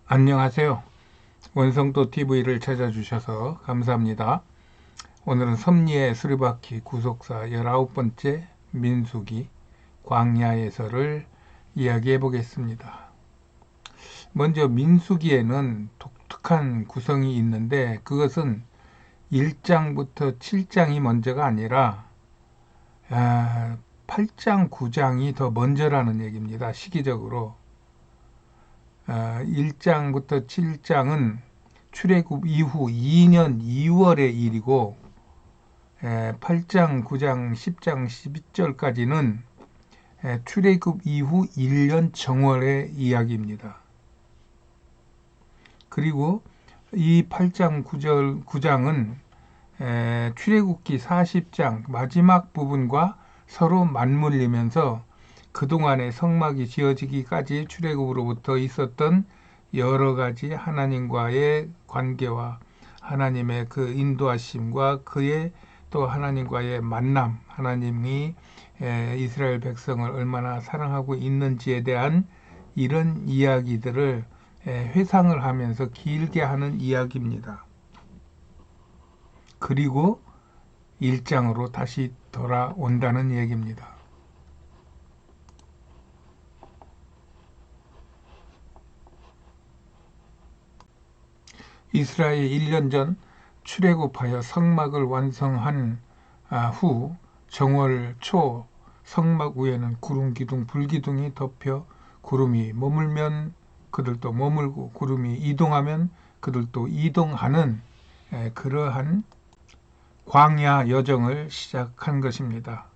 안녕하세요. 원성도 TV를 찾아주셔서 감사합니다. 오늘은 섭리의 수리바퀴 구속사 19번째 민수기 광야에서를 이야기해 보겠습니다. 먼저 민수기에는 독특한 구성이 있는데 그것은 1장부터 7장이 먼저가 아니라 8장, 9장이 더 먼저라는 얘기입니다. 시기적으로. 1장부터 7장은 출애굽 이후 2년 2월의 일이고 8장, 9장, 10장, 11절까지는 출애굽 이후 1년 정월의 이야기입니다. 그리고 이 8장, 9장은 출애굽기 40장 마지막 부분과 서로 맞물리면서 그동안의 성막이 지어지기까지 출애굽으로부터 있었던 여러 가지 하나님과의 관계와 하나님의 그 인도하심과 그의 또 하나님과의 만남, 하나님이 이스라엘 백성을 얼마나 사랑하고 있는지에 대한 이런 이야기들을 회상을 하면서 길게 하는 이야기입니다. 그리고 1장으로 다시 돌아온다는 얘기입니다. 이스라엘이 1년 전 출애굽하여 성막을 완성한 후 정월 초 성막 위에는 구름 기둥 불기둥이 덮여 구름이 머물면 그들도 머물고 구름이 이동하면 그들도 이동하는 그러한 광야 여정을 시작한 것입니다.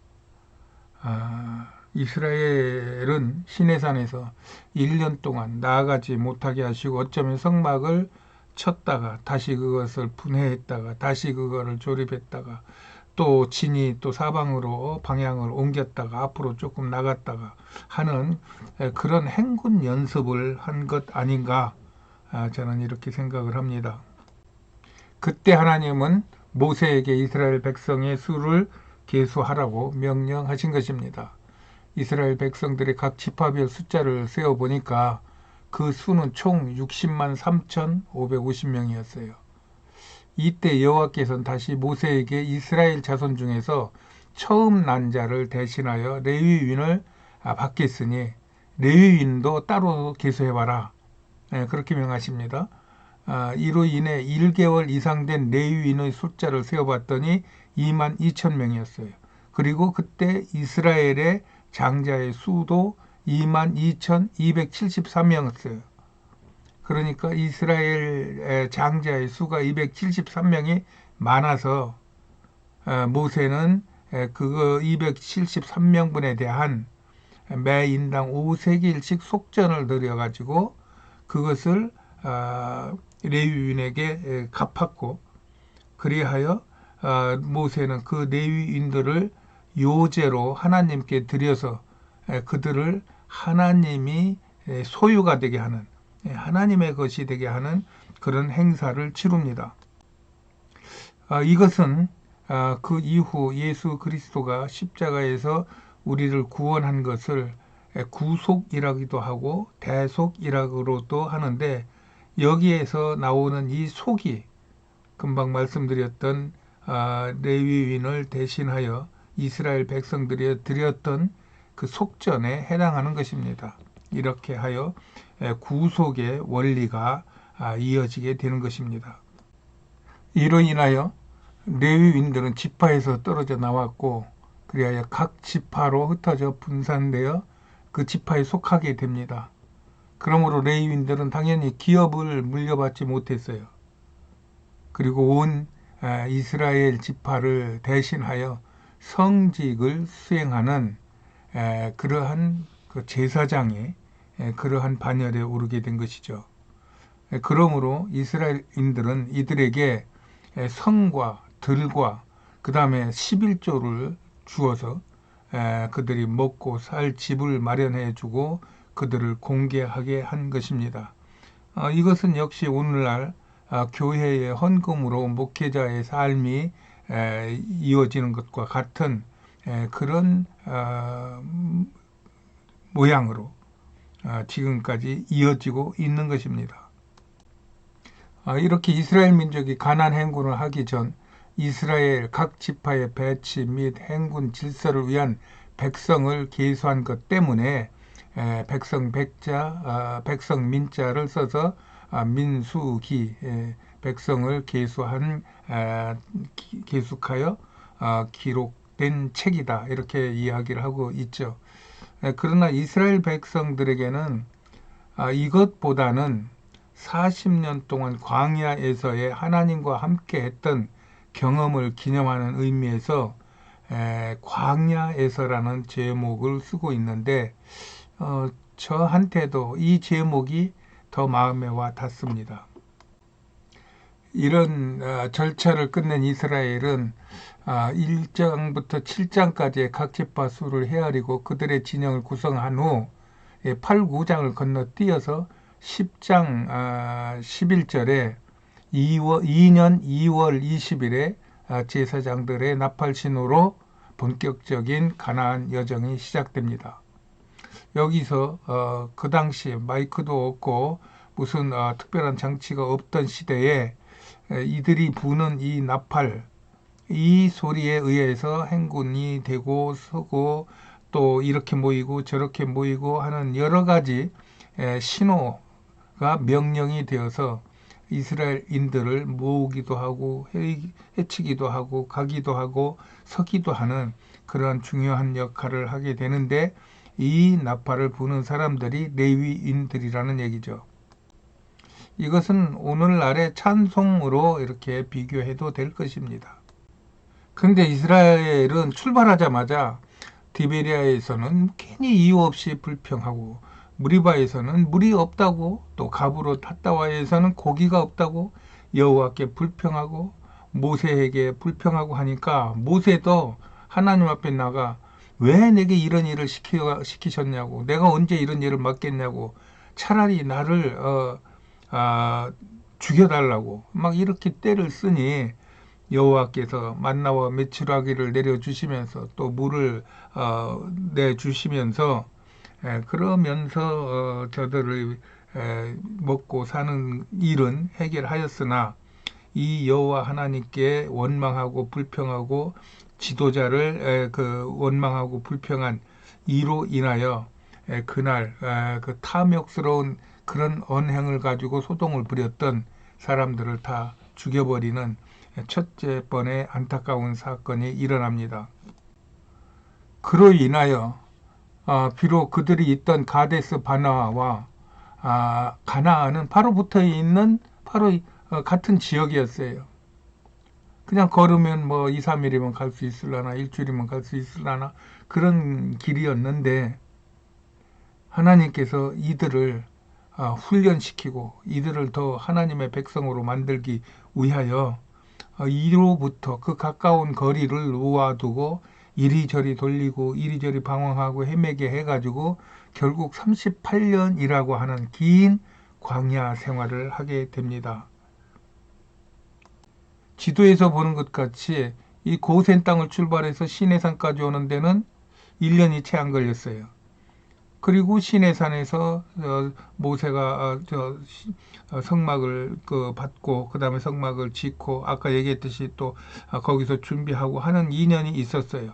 이스라엘은 시내산에서 1년 동안 나아가지 못하게 하시고 어쩌면 성막을 쳤다가 다시 그것을 분해했다가 다시 그거를 조립했다가 또 진이 또 사방으로 방향을 옮겼다가 앞으로 조금 나갔다가 하는 그런 행군 연습을 한 것 아닌가 저는 이렇게 생각을 합니다. 그때 하나님은 모세에게 이스라엘 백성의 수를 계수하라고 명령하신 것입니다. 이스라엘 백성들의 각 지파별 숫자를 세어보니까 그 수는 총 60만 3,550명이었어요. 이때 여호와께서는 다시 모세에게 이스라엘 자손 중에서 처음 난 자를 대신하여 레위인을 받겠으니 레위인도 따로 계수해봐라. 그렇게 명하십니다. 이로 인해 1개월 이상 된 레위인의 숫자를 세어봤더니 2만 2천 명이었어요. 그리고 그때 이스라엘의 장자의 수도 2만 2,273명이었어요. 그러니까 이스라엘 장자의 수가 273명이 많아서 모세는 그거 273명분에 대한 매 인당 5세겔씩 속전을 들여가지고 그것을 레위인에게 갚았고 그리하여 모세는 그 레위인들을 요제로 하나님께 드려서 그들을 하나님이 소유가 되게 하는 하나님의 것이 되게 하는 그런 행사를 치룹니다. 이것은 그 이후 예수 그리스도가 십자가에서 우리를 구원한 것을 구속이라기도 하고 대속이라고도 하는데 여기에서 나오는 이 속이 금방 말씀드렸던 레위인을 대신하여 이스라엘 백성들이 드렸던 그 속전에 해당하는 것입니다. 이렇게 하여 구속의 원리가 이어지게 되는 것입니다. 이로 인하여 레위인들은 지파에서 떨어져 나왔고 그리하여 각 지파로 흩어져 분산되어 그 지파에 속하게 됩니다. 그러므로 레위인들은 당연히 기업을 물려받지 못했어요. 그리고 온 이스라엘 지파를 대신하여 성직을 수행하는 그러한 그 제사장의 그러한 반열에 오르게 된 것이죠. 그러므로 이스라엘인들은 이들에게 성과 들과 그 다음에 11조를 주어서 그들이 먹고 살 집을 마련해 주고 그들을 공개하게 한 것입니다. 이것은 역시 오늘날 교회의 헌금으로 목회자의 삶이 이어지는 것과 같은 그런 모양으로 지금까지 이어지고 있는 것입니다. 이렇게 이스라엘 민족이 가나안 행군을 하기 전 이스라엘 각 지파의 배치 및 행군 질서를 위한 백성을 계수한 것 때문에 백성 백자, 백성 민자를 써서 민수기, 백성을 계수한 계속하여 기록된 책이다, 이렇게 이야기를 하고 있죠. 그러나 이스라엘 백성들에게는 이것보다는 40년 동안 광야에서의 하나님과 함께 했던 경험을 기념하는 의미에서 광야에서라는 제목을 쓰고 있는데 저한테도 이 제목이 더 마음에 와 닿습니다. 이런 절차를 끝낸 이스라엘은 1장부터 7장까지의 각 지파 수를 헤아리고 그들의 진영을 구성한 후 8, 9장을 건너뛰어서 10장 11절에 2년 2월 20일에 제사장들의 나팔 신호로 본격적인 가나안 여정이 시작됩니다. 여기서 그 당시 마이크도 없고 무슨 특별한 장치가 없던 시대에 이들이 부는 이 나팔, 이 소리에 의해서 행군이 되고 서고 또 이렇게 모이고 저렇게 모이고 하는 여러 가지 신호가 명령이 되어서 이스라엘인들을 모으기도 하고 해치기도 하고 가기도 하고 서기도 하는 그러한 중요한 역할을 하게 되는데, 이 나팔을 부는 사람들이 레위인들이라는 얘기죠. 이것은 오늘날의 찬송으로 이렇게 비교해도 될 것입니다. 그런데 이스라엘은 출발하자마자 디베리아에서는 괜히 이유 없이 불평하고, 무리바에서는 물이 없다고, 또 갑으로 탔다와에서는 고기가 없다고 여호와께 불평하고 모세에게 불평하고 하니까 모세도 하나님 앞에 나가 왜 내게 이런 일을 시키셨냐고, 내가 언제 이런 일을 맡겠냐고, 차라리 나를 죽여달라고 막 이렇게 때를 쓰니 여호와께서 만나와 메추라기를 내려주시면서 또 물을 내주시면서 그러면서 저들을 먹고 사는 일은 해결하였으나 이 여호와 하나님께 원망하고 불평하고 지도자를 원망하고 불평한 이로 인하여 그날 그 탐욕스러운 그런 언행을 가지고 소동을 부렸던 사람들을 다 죽여버리는 첫째 번의 안타까운 사건이 일어납니다. 그로 인하여 비록 그들이 있던 가데스 바나와 가나안은 바로 붙어 있는 바로 같은 지역이었어요. 그냥 걸으면 뭐 2, 3일이면 갈 수 있으려나 일주일이면 갈 수 있으려나 그런 길이었는데, 하나님께서 이들을 훈련시키고 이들을 더 하나님의 백성으로 만들기 위하여 이로부터 그 가까운 거리를 놓아두고 이리저리 돌리고 이리저리 방황하고 헤매게 해가지고 결국 38년이라고 하는 긴 광야 생활을 하게 됩니다. 지도에서 보는 것 같이 이 고센 땅을 출발해서 시내산까지 오는 데는 1년이 채 안 걸렸어요. 그리고 시내산에서 모세가 성막을 받고 그 다음에 성막을 짓고 아까 얘기했듯이 또 거기서 준비하고 하는 2년이 있었어요.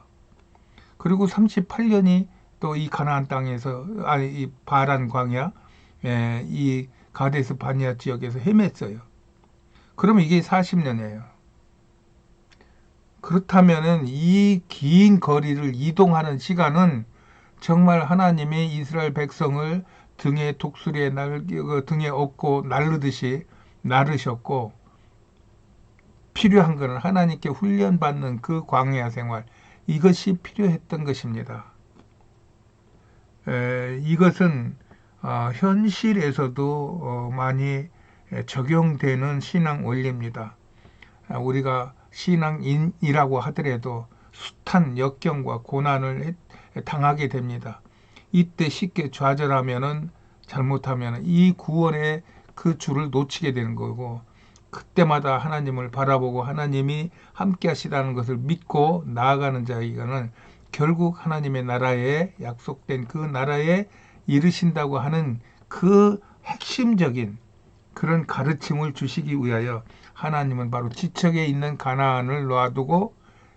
그리고 38년이 또 이 가나안 땅에서 이 바란 광야, 이 가데스 바니아 지역에서 헤맸어요. 그러면 이게 40년이에요. 그렇다면은 이 긴 거리를 이동하는 시간은 정말 하나님이 이스라엘 백성을 등에 독수리에 등에 업고 나르듯이 나르셨고, 필요한 것은 하나님께 훈련받는 그 광야 생활, 이것이 필요했던 것입니다. 이것은 현실에서도 많이 적용되는 신앙 원리입니다. 우리가 신앙인이라고 하더라도 숱한 역경과 고난을 당하게 됩니다. 이때 쉽게 좌절하면은, 잘못하면 이 구원의 그 줄을 놓치게 되는 거고, 그때마다 하나님을 바라보고 하나님이 함께 하시다는 것을 믿고 나아가는 자에게는 결국 하나님의 나라에 약속된 그 나라에 이르신다고 하는 그 핵심적인 그런 가르침을 주시기 위하여 하나님은 바로 지척에 있는 가나안을 놔두고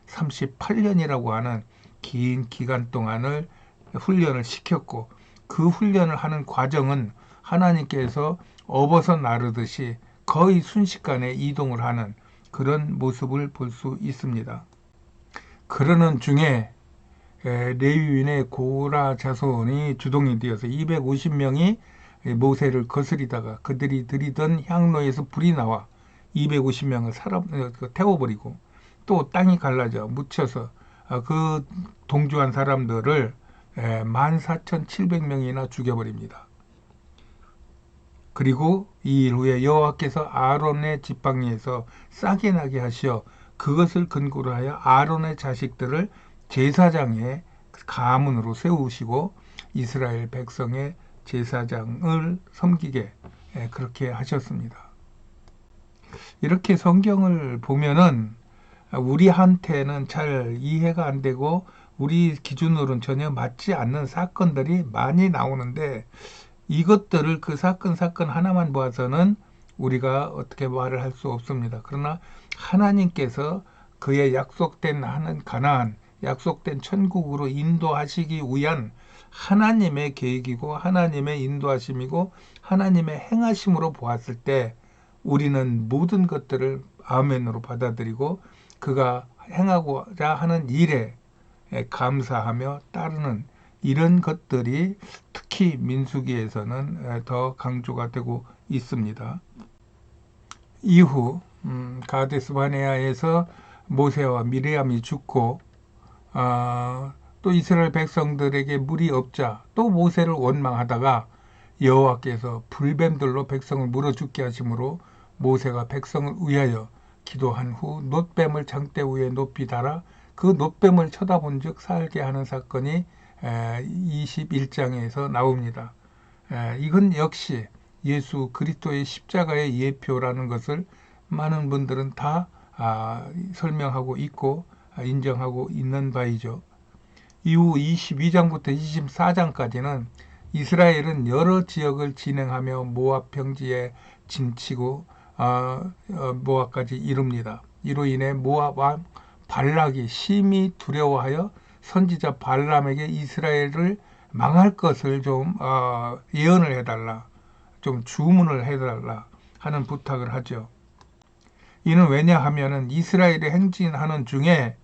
38년이라고 하는 긴 기간 동안을 훈련을 시켰고, 그 훈련을 하는 과정은 하나님께서 업어서 나르듯이 거의 순식간에 이동을 하는 그런 모습을 볼 수 있습니다. 그러는 중에 레위인의 고라 자손이 주동이 되어서 250명이 모세를 거스리다가 그들이 들이던 향로에서 불이 나와 250명을 태워버리고, 또 땅이 갈라져 묻혀서 그 동조한 사람들을 14,700명이나 죽여버립니다. 그리고 이 일 후에 여호와께서 아론의 지팡이에서 싹이 나게 하시어 그것을 근거로 하여 아론의 자식들을 제사장의 가문으로 세우시고 이스라엘 백성의 제사장을 섬기게 그렇게 하셨습니다. 이렇게 성경을 보면은 우리한테는 잘 이해가 안 되고 우리 기준으로는 전혀 맞지 않는 사건들이 많이 나오는데, 이것들을 그 사건 하나만 보아서는 우리가 어떻게 말을 할 수 없습니다. 그러나 하나님께서 그의 약속된 하는 가나안, 약속된 천국으로 인도하시기 위한 하나님의 계획이고 하나님의 인도하심이고 하나님의 행하심으로 보았을 때 우리는 모든 것들을 아멘으로 받아들이고 그가 행하고자 하는 일에 감사하며 따르는 이런 것들이 특히 민수기에서는 더 강조가 되고 있습니다. 이후 가데스 바네아에서 모세와 미리암이 죽고 또 이스라엘 백성들에게 물이 없자 또 모세를 원망하다가 여호와께서 불뱀들로 백성을 물어 죽게 하심으로 모세가 백성을 위하여 기도한 후 놋뱀을 장대 위에 높이 달아 그 놋뱀을 쳐다본 즉 살게 하는 사건이 21장에서 나옵니다. 이건 역시 예수 그리스도의 십자가의 예표라는 것을 많은 분들은 다 설명하고 있고 인정하고 있는 바이죠. 이후 22장부터 24장까지는 이스라엘은 여러 지역을 진행하며 모압 평지에 진치고 모압까지 이릅니다. 이로 인해 모압 왕 발락이 심히 두려워하여 선지자 발람에게 이스라엘을 망할 것을 좀 예언을 해달라, 좀 주문을 해달라 하는 부탁을 하죠. 이는 왜냐하면은 이스라엘이 행진하는 중에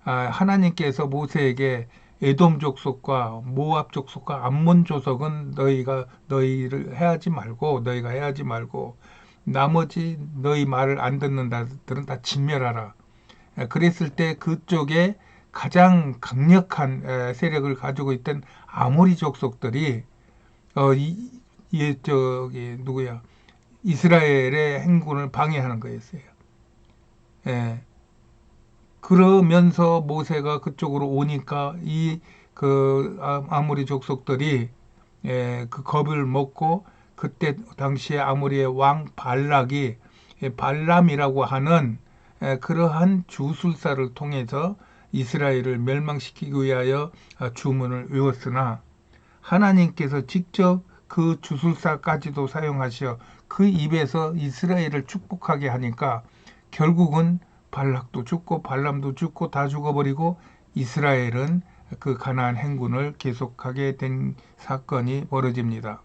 하나님께서 모세에게 에돔 족속과 모압 족속과 암몬 족속은 너희가 해하지 말고 나머지 너희 말을 안 듣는 자들은 다 진멸하라. 그랬을 때 그쪽에 가장 강력한 세력을 가지고 있던 아모리 족속들이 이스라엘의 행군을 방해하는 거였어요. 그러면서 모세가 그쪽으로 오니까 아모리 족속들이 그 겁을 먹고, 그때 당시에 아모리의 왕 발락이 발람이라고 하는 그러한 주술사를 통해서 이스라엘을 멸망시키기 위하여 주문을 외웠으나 하나님께서 직접 그 주술사까지도 사용하셔 그 입에서 이스라엘을 축복하게 하니까 결국은 발락도 죽고 발람도 죽고 다 죽어버리고 이스라엘은 그 가나안 행군을 계속하게 된 사건이 벌어집니다.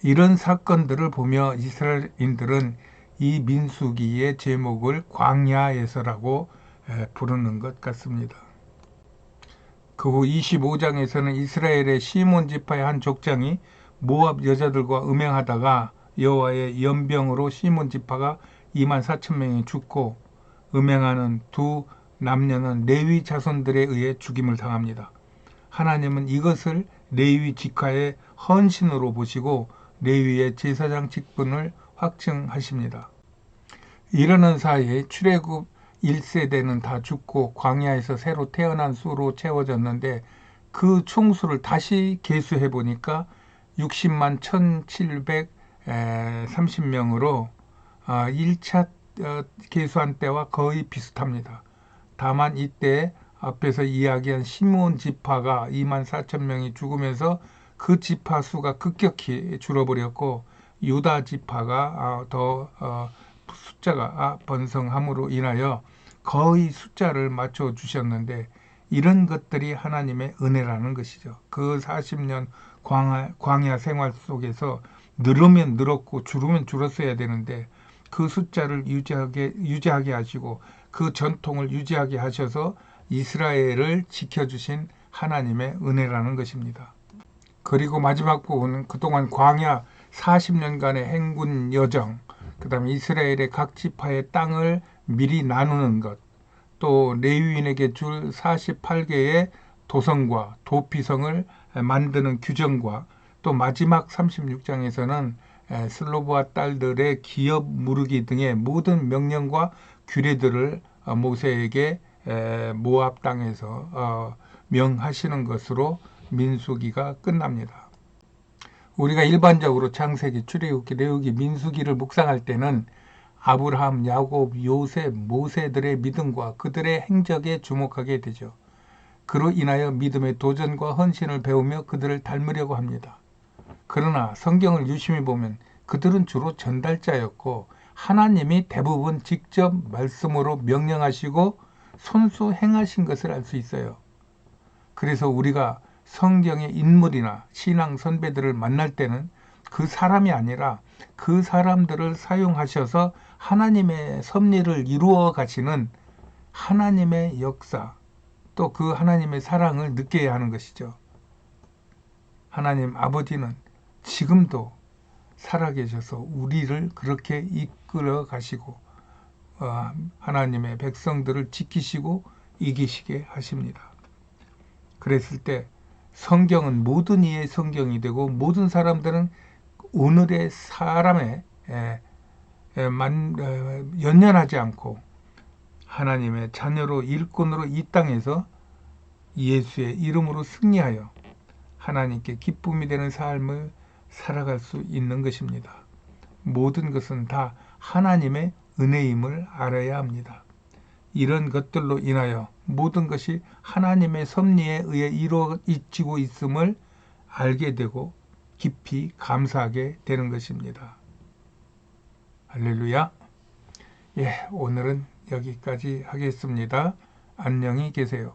이런 사건들을 보며 이스라엘인들은 이 민수기의 제목을 광야에서라고 부르는 것 같습니다. 그 후 25장에서는 이스라엘의 시몬 지파의 한 족장이 모압 여자들과 음행하다가 여호와의 연병으로 시몬 지파가 24,000명이 죽고 음행하는 두 남녀는 레위 자손들에 의해 죽임을 당합니다. 하나님은 이것을 레위 직하의 헌신으로 보시고 레위의 제사장 직분을 확증하십니다. 이러는 사이에 출애굽 1세대는 다 죽고 광야에서 새로 태어난 수로 채워졌는데 그 총수를 다시 계수해 보니까 60만 1,730명으로 1차 계수한 때와 거의 비슷합니다. 다만 이때 앞에서 이야기한 시므온 지파가 24,000명이 죽으면서 그 지파 수가 급격히 줄어버렸고 유다 지파가 더 숫자가 번성함으로 인하여 거의 숫자를 맞춰 주셨는데, 이런 것들이 하나님의 은혜라는 것이죠. 그 40년 광야 생활 속에서 늘으면 늘었고 줄으면 줄었어야 되는데, 그 숫자를 유지하게 하시고 그 전통을 유지하게 하셔서 이스라엘을 지켜주신 하나님의 은혜라는 것입니다. 그리고 마지막 부분은 그동안 광야 40년간의 행군 여정, 그 다음에 이스라엘의 각 지파의 땅을 미리 나누는 것, 또 레위인에게 줄 48개의 도성과 도피성을 만드는 규정과, 또 마지막 36장에서는 슬로브와 딸들의 기업 무르기 등의 모든 명령과 규례들을 모세에게 모압 땅에서 명하시는 것으로 민수기가 끝납니다. 우리가 일반적으로 창세기, 출애굽기, 레위기, 민수기를 묵상할 때는 아브라함, 야곱, 요셉, 모세들의 믿음과 그들의 행적에 주목하게 되죠. 그로 인하여 믿음의 도전과 헌신을 배우며 그들을 닮으려고 합니다. 그러나 성경을 유심히 보면 그들은 주로 전달자였고, 하나님이 대부분 직접 말씀으로 명령하시고 손수 행하신 것을 알 수 있어요. 그래서 우리가 성경의 인물이나 신앙 선배들을 만날 때는 그 사람이 아니라 그 사람들을 사용하셔서 하나님의 섭리를 이루어 가시는 하나님의 역사, 또 그 하나님의 사랑을 느껴야 하는 것이죠. 하나님 아버지는 지금도 살아계셔서 우리를 그렇게 이끌어 가시고 하나님의 백성들을 지키시고 이기시게 하십니다. 그랬을 때 성경은 모든 이의 성경이 되고, 모든 사람들은 오늘의 사람에 연연하지 않고 하나님의 자녀로 일꾼으로 이 땅에서 예수의 이름으로 승리하여 하나님께 기쁨이 되는 삶을 살아갈 수 있는 것입니다. 모든 것은 다 하나님의 은혜임을 알아야 합니다. 이런 것들로 인하여 모든 것이 하나님의 섭리에 의해 이루어지고 있음을 알게 되고 깊이 감사하게 되는 것입니다. 할렐루야. 오늘은 여기까지 하겠습니다. 안녕히 계세요.